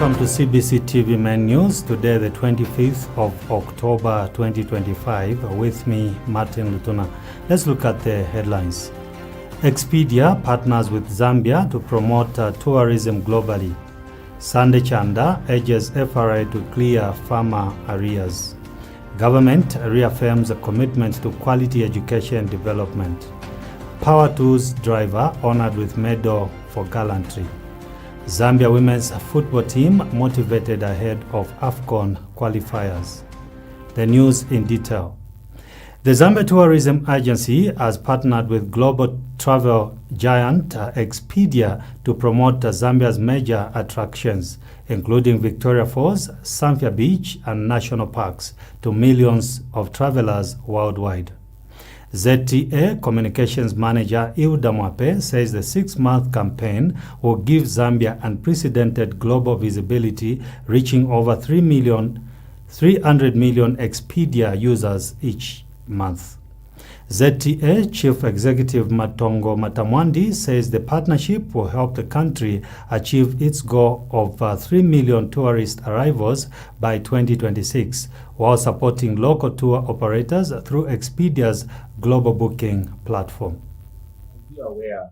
Welcome to Cbc Tv Main News, today the 25th of October 2025. With me, Martin Lutuna. Let's look at the headlines. Expedia partners with Zambia to promote tourism globally. Sunday Chanda urges FRA to clear farmer arrears. Government reaffirms a commitment to quality education development. Power Tools driver honored with medal for gallantry. Zambia women's football team motivated ahead of AFCON qualifiers. The news in detail. The Zambia Tourism Agency has partnered with global travel giant Expedia to promote Zambia's major attractions, including Victoria Falls, Samfya Beach, and national parks, to millions of travelers worldwide. ZTA Communications Manager Hilda Mwape says the 6-month campaign will give Zambia unprecedented global visibility, reaching over 300 million Expedia users each month. ZTA Chief Executive Matongo Matamwandi says the partnership will help the country achieve its goal of 3 million tourist arrivals by 2026, while supporting local tour operators through Expedia's global booking platform. You are aware,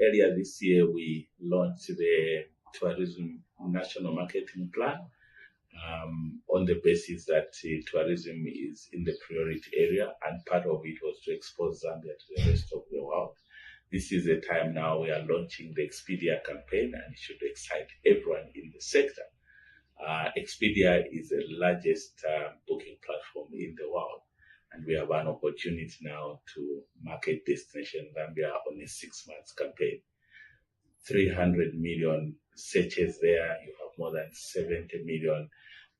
earlier this year we launched the Tourism National Marketing Plan on the basis that tourism is in the priority area, and part of it was to expose Zambia to the rest of the world. This is the time now we are launching the Expedia campaign, and it should excite everyone in the sector. Expedia is the largest booking platform in the world, and we have an opportunity now to market Destination Zambia on a 6-month campaign. 300 million searches there. You have more than 70 million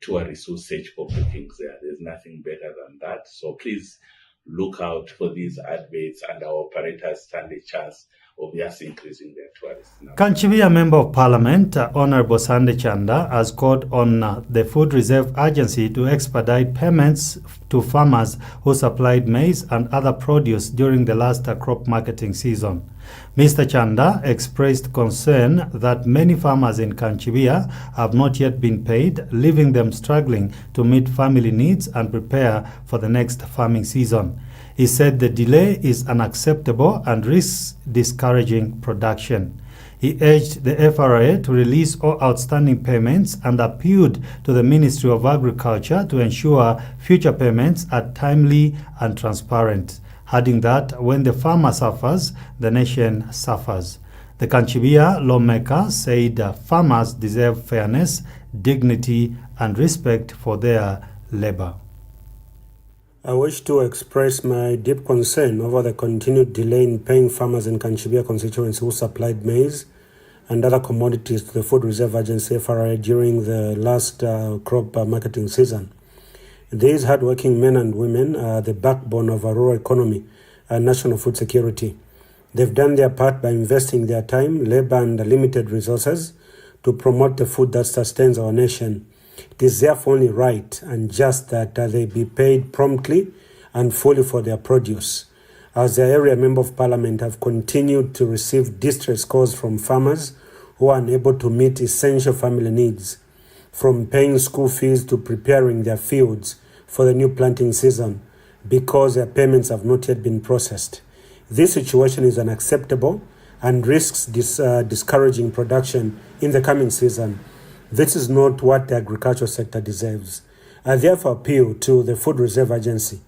tourists who search for bookings there. There's nothing better than that. So please look out for these adverts, and our operators stand a chance of just increasing their tourists now. Kanchibia Member of Parliament, Honorable Sunday Chanda, has called on the Food Reserve Agency to expedite payments to farmers who supplied maize and other produce during the last crop marketing season. Mr. Chanda expressed concern that many farmers in Kanchibia have not yet been paid, leaving them struggling to meet family needs and prepare for the next farming season. He said the delay is unacceptable and risks discouraging production. He urged the FRA to release all outstanding payments and appealed to the Ministry of Agriculture to ensure future payments are timely and transparent, adding that when the farmer suffers, the nation suffers. The Kanchibia lawmaker said farmers deserve fairness, dignity, and respect for their labor. I wish to express my deep concern over the continued delay in paying farmers in Kanchibia constituency who supplied maize and other commodities to the Food Reserve Agency FRA during the last crop marketing season. These hardworking men and women are the backbone of our rural economy and national food security. They've done their part by investing their time, labor, and limited resources to promote the food that sustains our nation. It is therefore only right and just that they be paid promptly and fully for their produce. As the area Member of Parliament, have continued to receive distress calls from farmers who are unable to meet essential family needs, from paying school fees to preparing their fields for the new planting season, because their payments have not yet been processed. This situation is unacceptable and risks discouraging production in the coming season. This is not what the agricultural sector deserves. I therefore appeal to the Food Reserve Agency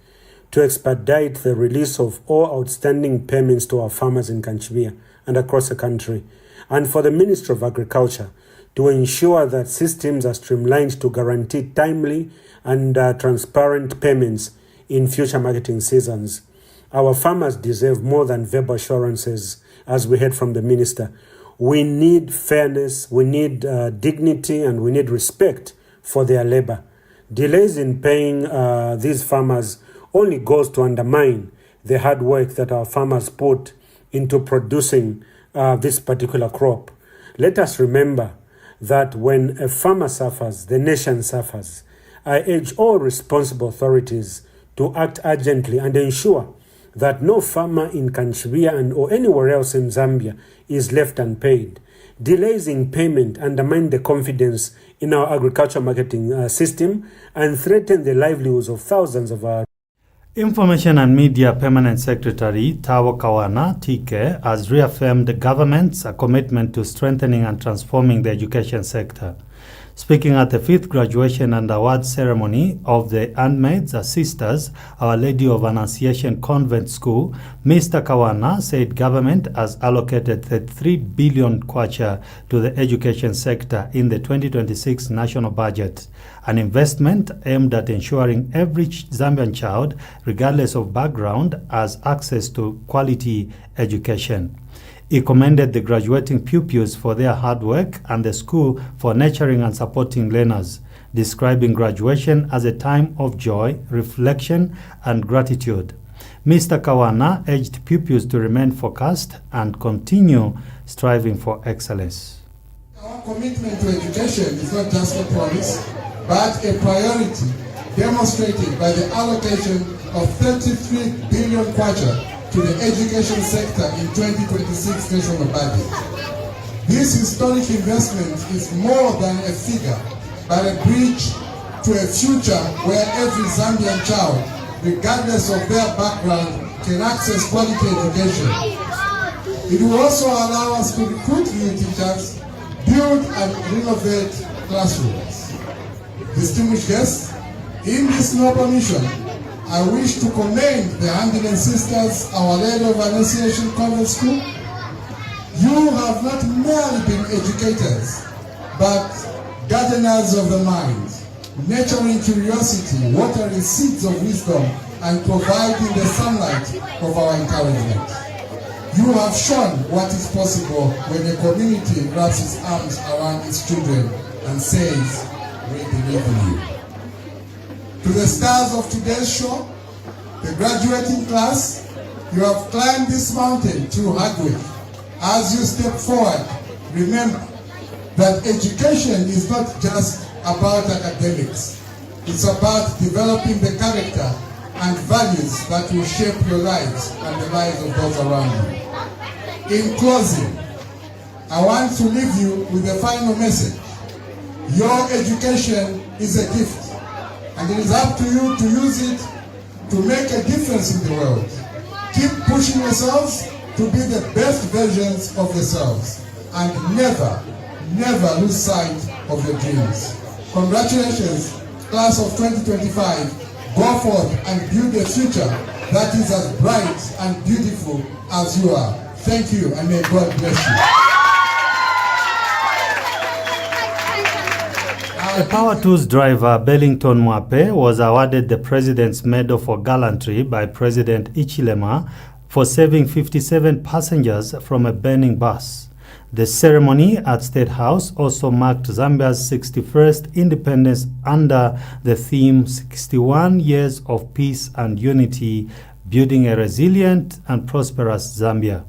to expedite the release of all outstanding payments to our farmers in Kanchibia and across the country, and for the Ministry of Agriculture to ensure that systems are streamlined to guarantee timely and transparent payments in future marketing seasons. Our farmers deserve more than verbal assurances, as we heard from the Minister. We need fairness, we need dignity, and we need respect for their labor. Delays in paying these farmers only goes to undermine the hard work that our farmers put into producing this particular crop. Let us remember that when a farmer suffers, the nation suffers. I urge all responsible authorities to act urgently and ensure that no farmer in Kanchibia or anywhere else in Zambia is left unpaid. Delays in payment undermine the confidence in our agriculture marketing system and threaten the livelihoods of thousands of our Information and Media Permanent Secretary Tawo Kawana TK has reaffirmed the government's commitment to strengthening and transforming the education sector. Speaking at the 5th graduation and award ceremony of the Handmaids Sisters, Our Lady of Annunciation Convent School, Mr. Kawana said government has allocated 33 billion kwacha to the education sector in the 2026 national budget, an investment aimed at ensuring every Zambian child, regardless of background, has access to quality education. He commended the graduating pupils for their hard work and the school for nurturing and supporting learners, describing graduation as a time of joy, reflection, and gratitude. Mr. Kawana urged pupils to remain focused and continue striving for excellence. Our commitment to education is not just a promise, but a priority demonstrated by the allocation of 33 billion kwacha to the education sector in 2026 national budget. This historic investment is more than a figure, but a bridge to a future where every Zambian child, regardless of their background, can access quality education. It will also allow us to recruit new teachers, build and renovate classrooms. Distinguished guests, in this noble mission, I wish to commend the Handmaids Sisters, Our Lady of Annunciation Convent School. You have not merely been educators, but gardeners of the mind, nurturing curiosity, watering seeds of wisdom, and providing the sunlight of our encouragement. You have shown what is possible when a community wraps its arms around its children and says, "We believe in you." To the stars of today's show, the graduating class, you have climbed this mountain through hard work. As you step forward, remember that education is not just about academics. It's about developing the character and values that will shape your lives and the lives of those around you. In closing, I want to leave you with a final message. Your education is a gift, and it is up to you to use it to make a difference in the world. Keep pushing yourselves to be the best versions of yourselves, and never, never lose sight of your dreams. Congratulations, class of 2025. Go forth and build a future that is as bright and beautiful as you are. Thank you, and may God bless you. The Power Tools driver Bellington Mwape was awarded the President's Medal for Gallantry by President Hichilema for saving 57 passengers from a burning bus. The ceremony at State House also marked Zambia's 61st independence under the theme 61 Years of Peace and Unity, Building a Resilient and Prosperous Zambia.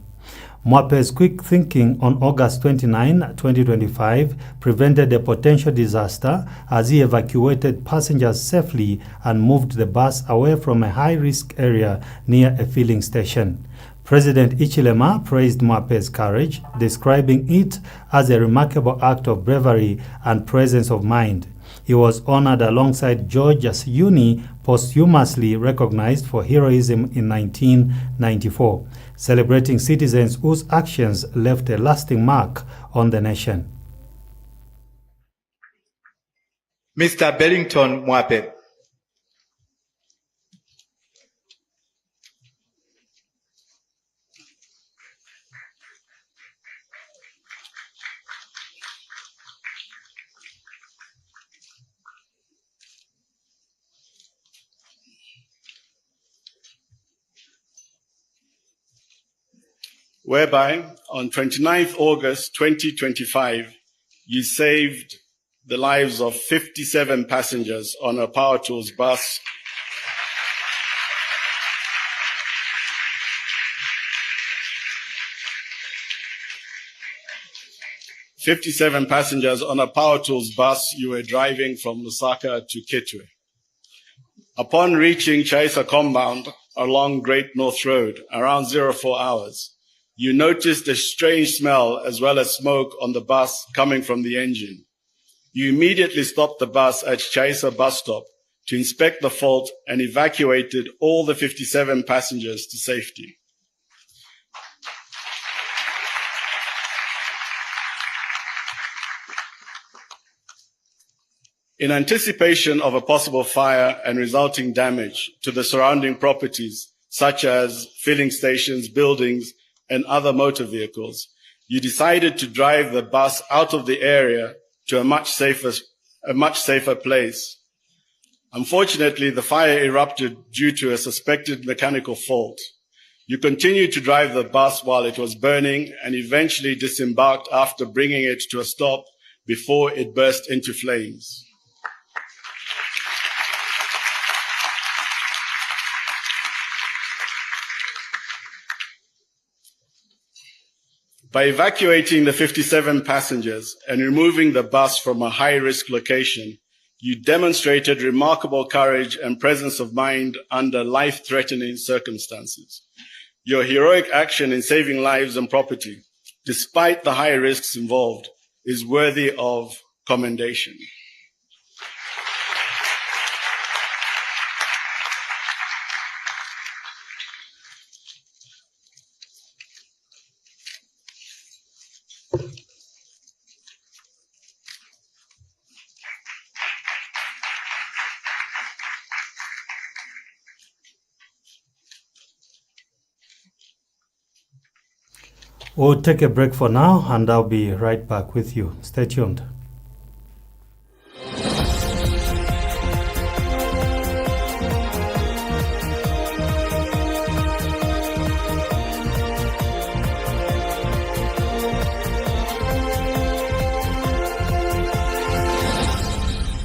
Mwape's quick thinking on August 29, 2025 prevented a potential disaster as he evacuated passengers safely and moved the bus away from a high-risk area near a filling station. President Hichilema praised Mwape's courage, describing it as a remarkable act of bravery and presence of mind. He was honored alongside George Asiyuni, posthumously recognized for heroism in 1994, celebrating citizens whose actions left a lasting mark on the nation. Mr. Bellington Mwape. Whereby on 29th August 2025, you saved the lives of 57 passengers on a Power Tools bus you were driving from Lusaka to Kitwe. Upon reaching Chaisa compound along Great North Road around 04 hours, you noticed a strange smell as well as smoke on the bus coming from the engine. You immediately stopped the bus at Chaisa bus stop to inspect the fault and evacuated all the 57 passengers to safety. In anticipation of a possible fire and resulting damage to the surrounding properties, such as filling stations, buildings, and other motor vehicles, you decided to drive the bus out of the area to a much safer place. Unfortunately, the fire erupted due to a suspected mechanical fault. You continued to drive the bus while it was burning and eventually disembarked after bringing it to a stop before it burst into flames. By evacuating the 57 passengers and removing the bus from a high-risk location, you demonstrated remarkable courage and presence of mind under life-threatening circumstances. Your heroic action in saving lives and property, despite the high risks involved, is worthy of commendation. We'll take a break for now, and I'll be right back with you. Stay tuned.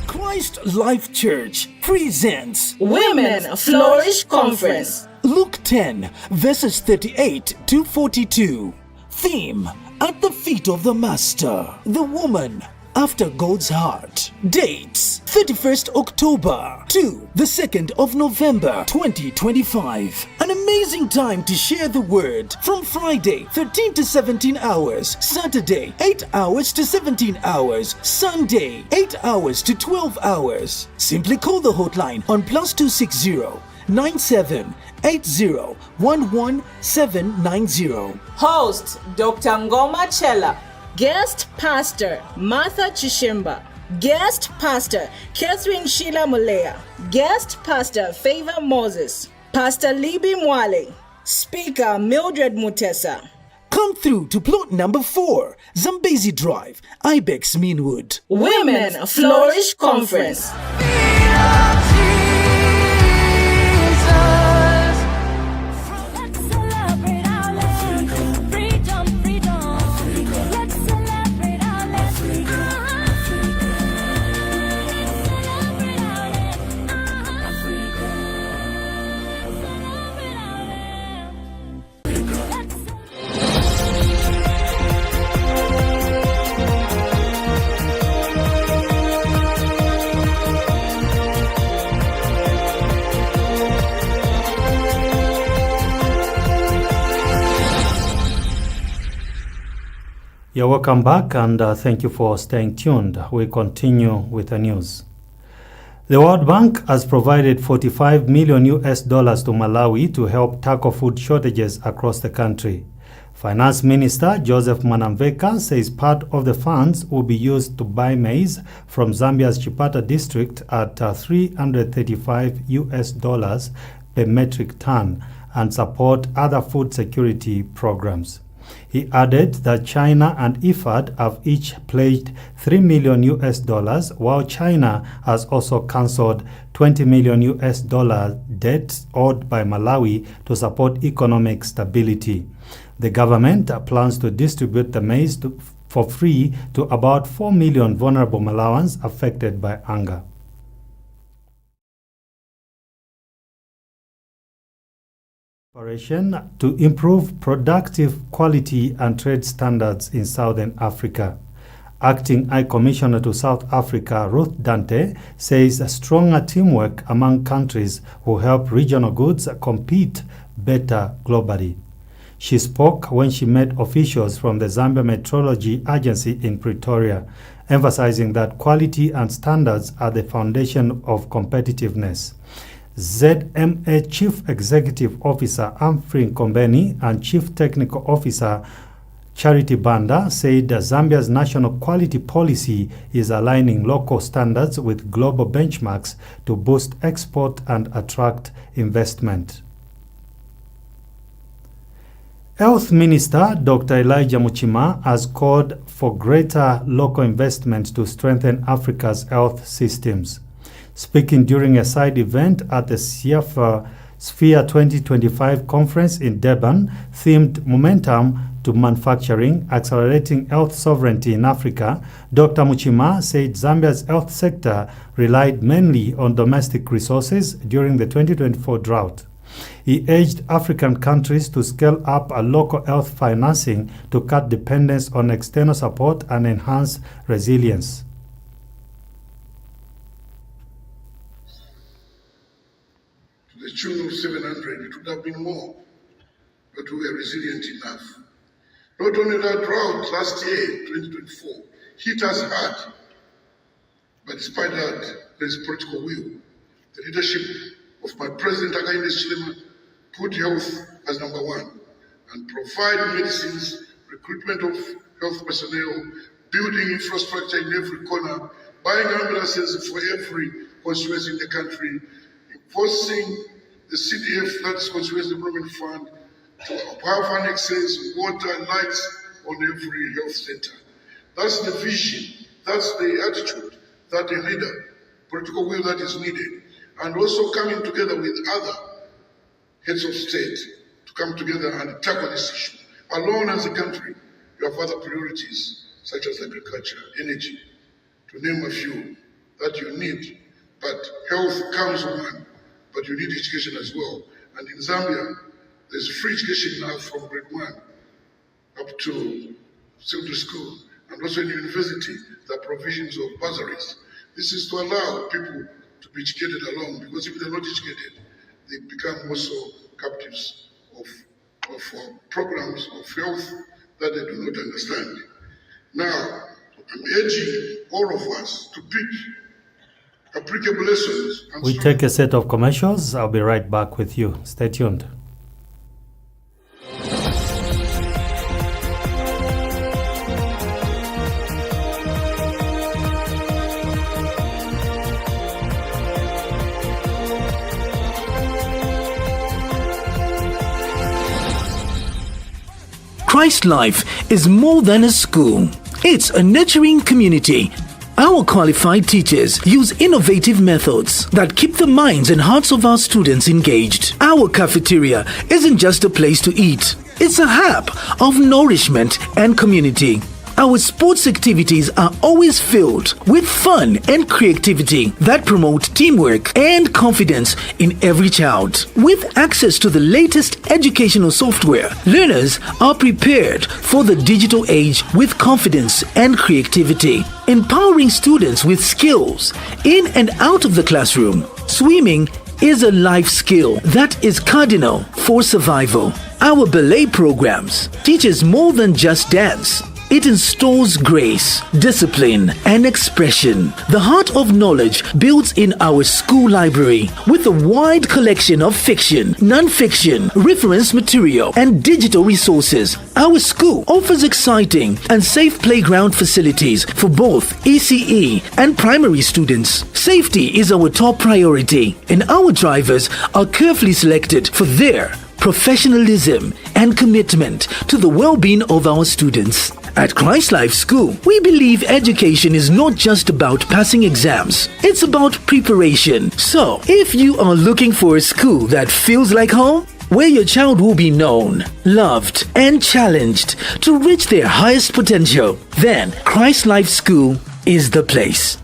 Christ Life Church presents Women Flourish Conference. Luke 10, verses 38 to 42. Theme: At the feet of the Master, the woman after God's heart. Dates: 31st October to the 2nd of November 2025. An amazing time to share the word from Friday 13 to 17 hours, Saturday 8 hours to 17 hours, Sunday 8 hours to 12 hours. Simply call the hotline on +260 9780 Host Dr. Ngoma Chela. Guest Pastor Martha Chishimba. Guest Pastor Catherine Sheila Mulea. Guest Pastor Favor Moses. Pastor Libby Mwale. Speaker Mildred Mutesa. Come through to plot number 4, Zambezi Drive, Ibex Meanwood. Women Flourish Conference. You're welcome back, and thank you for staying tuned. We continue with the news. The World Bank has provided $45 million to Malawi to help tackle food shortages across the country. Finance Minister Joseph Manamveka says part of the funds will be used to buy maize from Zambia's Chipata district at $335 per metric ton and support other food security programs. He added that China and IFAD have each pledged $3 million, while China has also cancelled $20 million debt owed by Malawi to support economic stability. The government plans to distribute the maize for free to about 4 million vulnerable Malawans affected by hunger. Operation to improve productive quality and trade standards in Southern Africa. Acting High Commissioner to South Africa, Ruth Dante, says a stronger teamwork among countries will help regional goods compete better globally. She spoke when she met officials from the Zambia Meteorology Agency in Pretoria, emphasizing that quality and standards are the foundation of competitiveness. ZMA Chief Executive Officer Humphrey Kombeni and Chief Technical Officer Charity Banda said Zambia's national quality policy is aligning local standards with global benchmarks to boost export and attract investment. Health Minister Dr. Elijah Muchima has called for greater local investment to strengthen Africa's health systems. Speaking during a side event at the Sphere 2025 conference in Durban, themed Momentum to Manufacturing, Accelerating Health Sovereignty in Africa, Dr. Muchima said Zambia's health sector relied mainly on domestic resources during the 2024 drought. He urged African countries to scale up a local health financing to cut dependence on external support and enhance resilience. To the tune of 700, it would have been more, but we were resilient enough. Not only that drought last year, 2024, hit us hard, but despite that, there is political will. The leadership of my President Hakainde Hichilema put health as number one and provide medicines, recruitment of health personnel, building infrastructure in every corner, buying ambulances for every constituency in the country, enforcing the CDF, that is Constituency Development Fund, to have annexes, water, lights on every health center. That's the vision, that's the attitude that a leader, political will that is needed, and also coming together with other heads of state to come together and tackle this issue. Alone as a country, you have other priorities such as agriculture, energy, to name a few that you need. But health comes one, but you need education as well. And in Zambia, there's free education now from grade 1 up to secondary school, and also in university, there are provisions of bursaries. This is to allow people to be educated along, because if they're not educated, they become also captives of programs of health that they do not understand. Now, I'm urging all of us to pick applicable lessons. We take a set of commercials. I'll be right back with you. Stay tuned. Christ Life is more than a school. It's a nurturing community. Our qualified teachers use innovative methods that keep the minds and hearts of our students engaged. Our cafeteria isn't just a place to eat. It's a hub of nourishment and community. Our sports activities are always filled with fun and creativity that promote teamwork and confidence in every child. With access to the latest educational software, learners are prepared for the digital age with confidence and creativity, empowering students with skills in and out of the classroom. Swimming is a life skill that is cardinal for survival. Our ballet programs teaches more than just dance. It installs grace, discipline, and expression. The heart of knowledge builds in our school library with a wide collection of fiction, non-fiction, reference material, and digital resources. Our school offers exciting and safe playground facilities for both ECE and primary students. Safety is our top priority, and our drivers are carefully selected for their professionalism and commitment to the well-being of our students. At Christ Life School, we believe education is not just about passing exams. It's about preparation. So, if you are looking for a school that feels like home, where your child will be known, loved, and challenged to reach their highest potential, then Christ Life School is the place.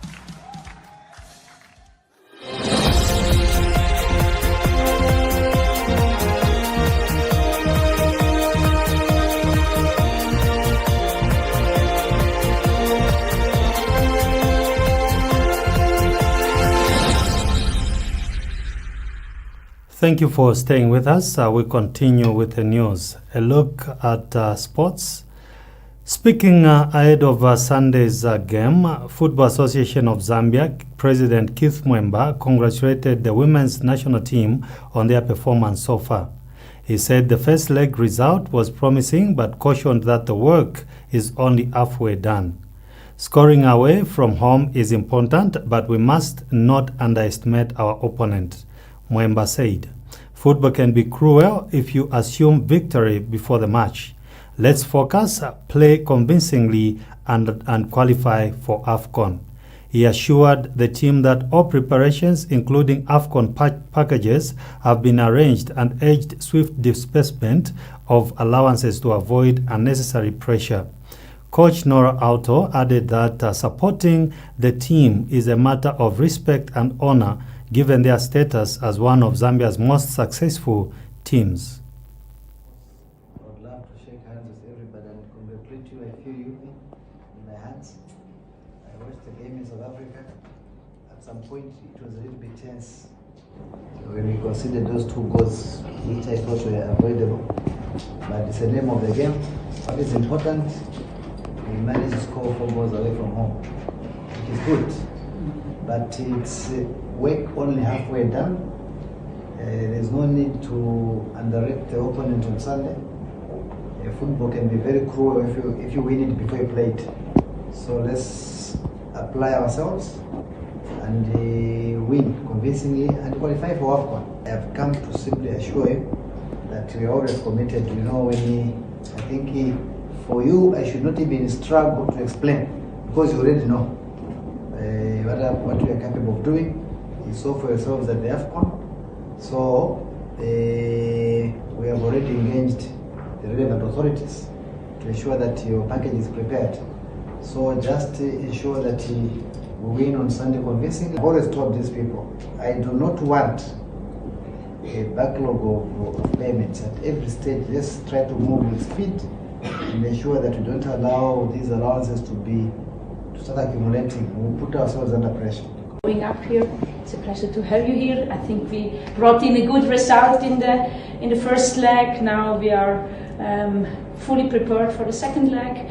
Thank you for staying with us. We continue with the news. A look at sports. Speaking ahead of Sunday's game, Football Association of Zambia President Keith Mwemba congratulated the women's national team on their performance so far. He said the first leg result was promising but cautioned that the work is only halfway done. Scoring away from home is important, but we must not underestimate our opponent, Mwemba said. Football can be cruel if you assume victory before the match. Let's focus, play convincingly, and qualify for AFCON. He assured the team that all preparations, including AFCON packages, have been arranged and urged swift disbursement of allowances to avoid unnecessary pressure. Coach Nora Auto added that supporting the team is a matter of respect and honor, given their status as one of Zambia's most successful teams. I would love to shake hands with everybody and congratulate you. I feel you in my hands. I watched the game in South Africa. At some point, it was a little bit tense. When we considered those 2 goals, which I thought were avoidable. But it's the name of the game. What is important, we managed to score 4 goals away from home, which is good. But it's work only halfway done. There's no need to underrate the opponent on Sunday. Football can be very cruel if you win it before you play it. So let's apply ourselves and win convincingly and qualify for AFCON. I have come to simply assure you that we are always committed. You know, I think for you, I should not even struggle to explain, because you already know what we are capable of doing. You saw for yourselves at the AFCON. So we have already engaged the relevant authorities to ensure that your package is prepared. So just ensure that we win on Sunday convincingly. I've always told these people, I do not want a backlog of payments at every stage. Let's try to move with speed and ensure that we don't allow these allowances to start accumulating. We put ourselves under pressure. Going up here, it's a pleasure to have you here. I think we brought in a good result in the first leg. Now we are fully prepared for the second leg.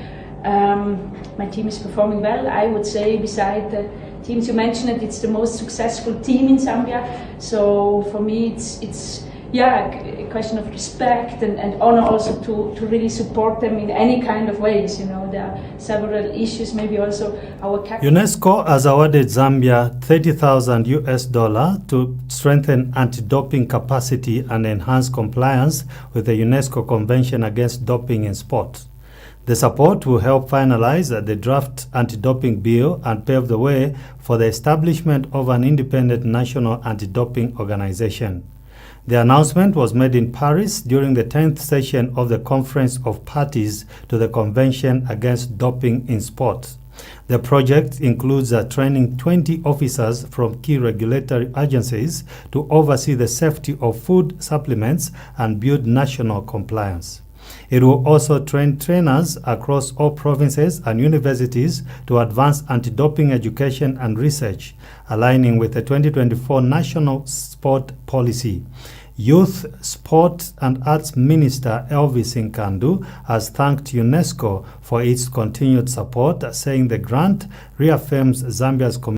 My team is performing well. I would say, beside the teams you mentioned, it's the most successful team in Zambia. So for me, it's a question of respect and honor, also to really support them in any kind of ways. You know, there are several issues, maybe also our UNESCO has awarded Zambia $30,000 to strengthen anti-doping capacity and enhance compliance with the UNESCO Convention Against Doping in Sport. The support will help finalize the draft anti-doping bill and pave the way for the establishment of an independent national anti-doping organization. The announcement was made in Paris during the 10th session of the Conference of Parties to the Convention Against Doping in Sport. The project includes training 20 officers from key regulatory agencies to oversee the safety of food supplements and build national compliance. It will also train trainers across all provinces and universities to advance anti-doping education and research, aligning with the 2024 National Sport Policy. Youth, Sport and Arts Minister Elvis Nkandu has thanked UNESCO for its continued support, saying the grant reaffirms Zambia's commitment